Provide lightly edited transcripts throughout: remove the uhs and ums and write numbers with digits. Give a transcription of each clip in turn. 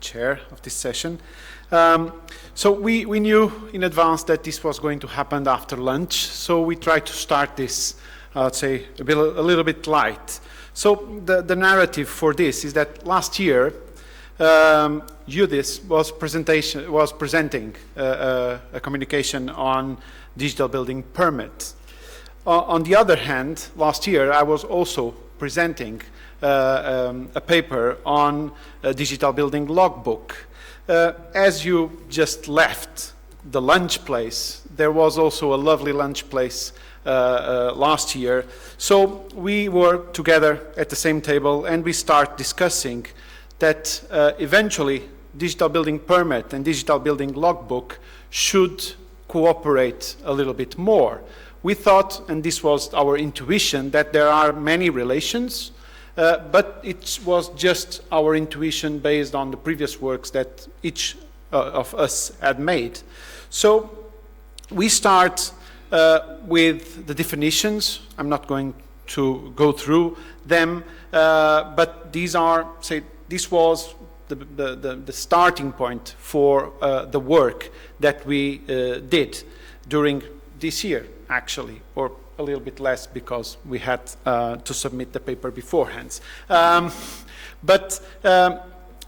chair of this session. So we knew in advance that this was going to happen after lunch, so we tried to start this, I'd say, a little bit light. So the narrative for this is that last year, Judith was presenting a communication on digital building permit. On the other hand, last year I was also presenting a paper on a digital building logbook. As you just left the lunch place, there was also a lovely lunch place last year. So we were together at the same table and we start discussing that eventually digital building permit and digital building logbook should cooperate a little bit more. We thought, and this was our intuition, that there are many relations, but it was just our intuition based on the previous works that each of us had made. So we start with the definitions. I'm not going to go through them, but these are, say, this was the starting point for the work that we did during this year, actually, or a little bit less because we had to submit the paper beforehand.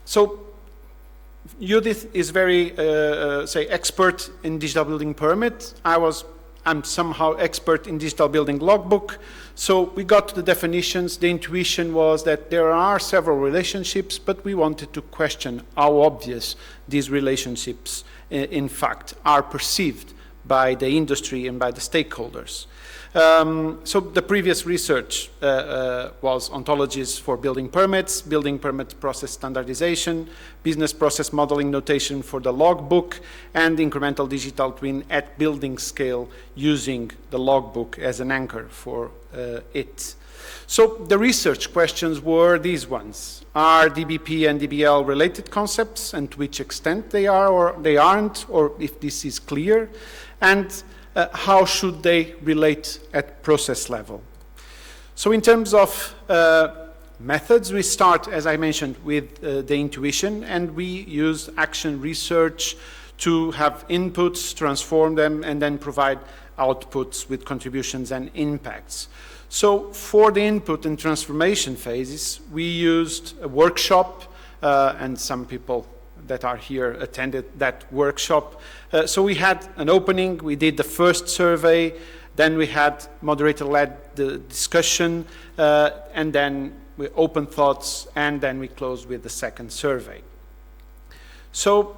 So Judith is very, say, expert in digital building permit. I'm somehow expert in digital building logbook. So we got to the definitions. The intuition was that there are several relationships, but we wanted to question how obvious these relationships, in fact, are perceived by the industry and by the stakeholders. So the previous research was ontologies for building permit process standardization, business process modeling notation for the logbook, and incremental digital twin at building scale using the logbook as an anchor for it. So the research questions were these ones. Are DBP and DBL related concepts, and to which extent they are or they aren't, or if this is clear? And how should they relate at process level? So in terms of methods, we start, as I mentioned, with the intuition, and we use action research to have inputs, transform them, and then provide outputs with contributions and impacts. So for the input and transformation phases, we used a workshop, and some people that are here attended that workshop. So we had an opening, we did the first survey, then we had moderator-led discussion, and then we opened thoughts, and then we closed with the second survey. So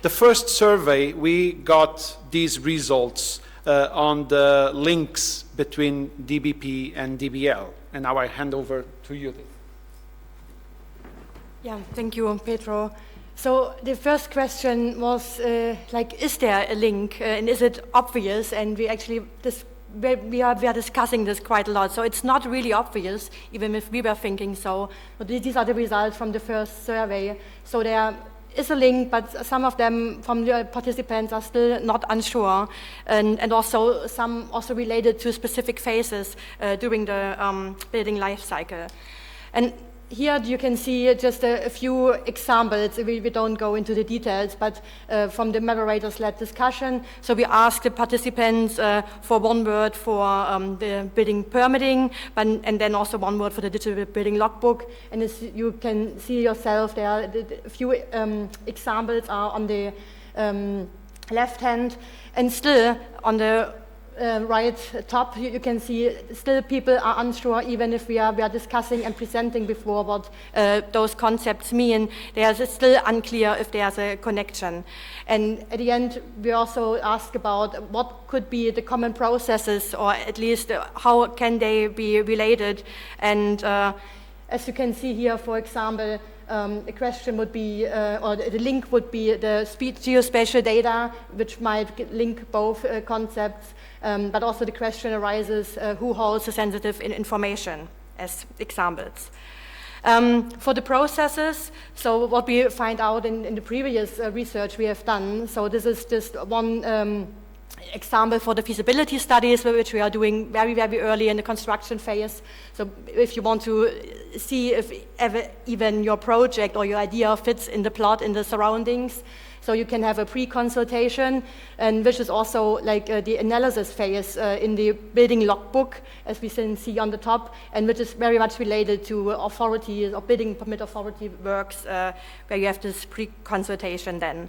the first survey, we got these results on the links between DBP and DBL. And now I hand over to Judith. Yeah, thank you, Pedro. So the first question was, is there a link, and is it obvious? And we actually, we are discussing this quite a lot. So it's not really obvious, even if we were thinking so. But these are the results from the first survey. So there is a link, but some of them from the participants are still not unsure, and also some also related to specific phases during the building life cycle. And here you can see just a few examples. We don't go into the details, but from the moderators-led discussion. So we asked the participants for one word for the building permitting, and then also one word for the digital building logbook. And as you can see yourself, there are a few examples are on the left hand, and still on the right top, you can see still people are unsure, even if we are discussing and presenting before what those concepts mean. It's still unclear if there's a connection. And at the end, we also ask about what could be the common processes, or at least how can they be related. And as you can see here, for example, a question would be, or the link would be the geospatial data, which might link both concepts. But also the question arises, who holds the sensitive information, as examples. For the processes, so what we find out in the previous research we have done, so this is just one example for the feasibility studies, which we are doing very, very early in the construction phase. So if you want to see if even your project or your idea fits in the plot, in the surroundings. So you can have a pre-consultation, and which is also like the analysis phase in the building logbook, as we can see on the top, and which is very much related to authorities or building permit authority works, where you have this pre-consultation then.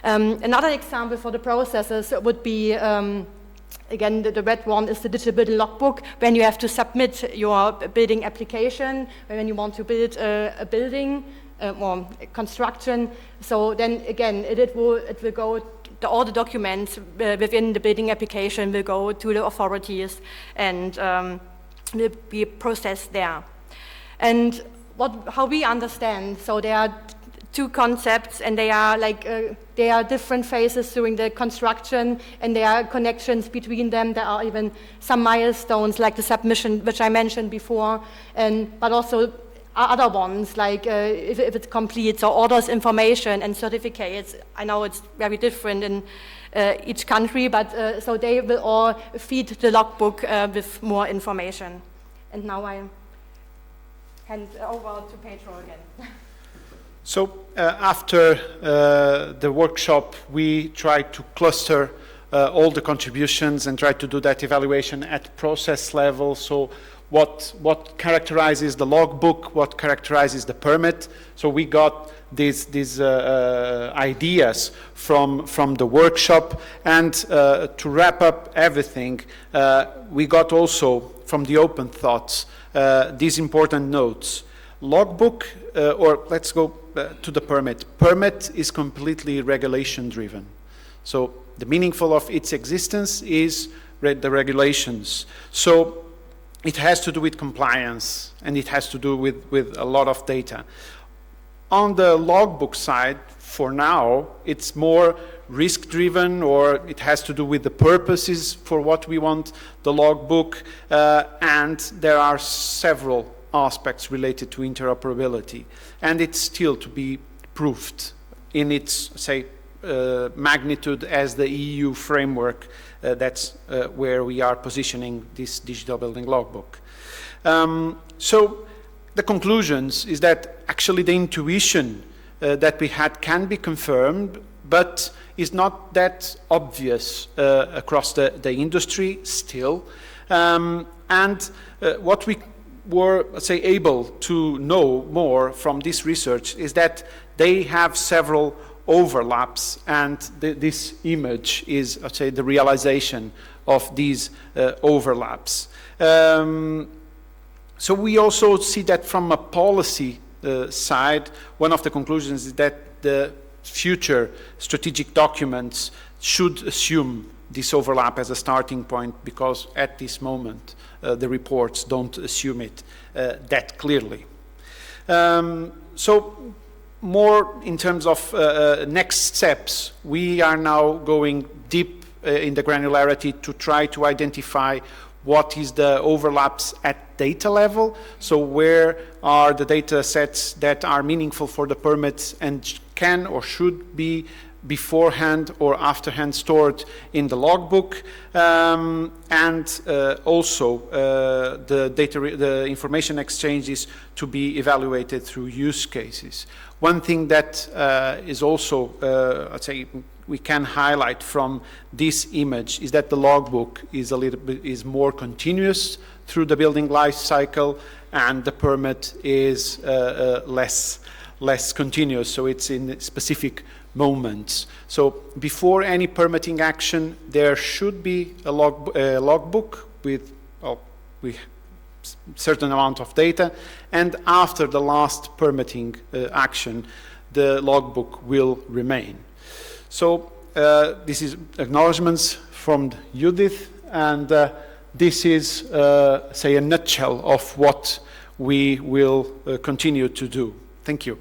Another example for the processes would be, again, the red one is the Digital Building Logbook, when you have to submit your building application, when you want to build a building, or construction. So then again, it will go, all the documents within the building application will go to the authorities and will be processed there. And how we understand, so there are two concepts, and they are like, there are different phases during the construction, and there are connections between them. There are even some milestones like the submission, which I mentioned before, but also other ones, like if it's complete, so orders, information, and certificates. I know it's very different in each country, but so they will all feed the logbook with more information. And now I hand over to Pedro again. So after the workshop, we tried to cluster all the contributions and try to do that evaluation at process level. So what characterizes the logbook, what characterizes the permit. So we got these ideas from the workshop, and to wrap up everything, we got also from the open thoughts these important notes. Logbook, or let's go to the permit. Permit is completely regulation driven. So the meaningful of its existence is the regulations. So it has to do with compliance, and it has to do with a lot of data. On the logbook side, for now, it's more risk-driven, or it has to do with the purposes for what we want the logbook, and there are several aspects related to interoperability, and it's still to be proved in its, say, magnitude as the EU framework. That's where we are positioning this digital building logbook. So the conclusions is that actually the intuition that we had can be confirmed, but is not that obvious across the industry still. And what we were, let's say, able to know more from this research is that they have several overlaps, and this image is, let's say, the realization of these overlaps. So we also see that from a policy side, one of the conclusions is that the future strategic documents should assume this overlap as a starting point, because at this moment the reports don't assume it that clearly. So more in terms of next steps, we are now going deep in the granularity to try to identify what is the overlaps at data level. So where are the data sets that are meaningful for the permits and can or should be beforehand or afterhand stored in the logbook, and also the information exchanges to be evaluated through use cases. One thing that is also, I'd say, we can highlight from this image is that the logbook is more continuous through the building life cycle, and the permit is less continuous, so it's in specific moments. So before any permitting action, there should be a logbook with certain amount of data, and after the last permitting action, the logbook will remain. So this is acknowledgements from Judith, and this is, say, a nutshell of what we will continue to do. Thank you.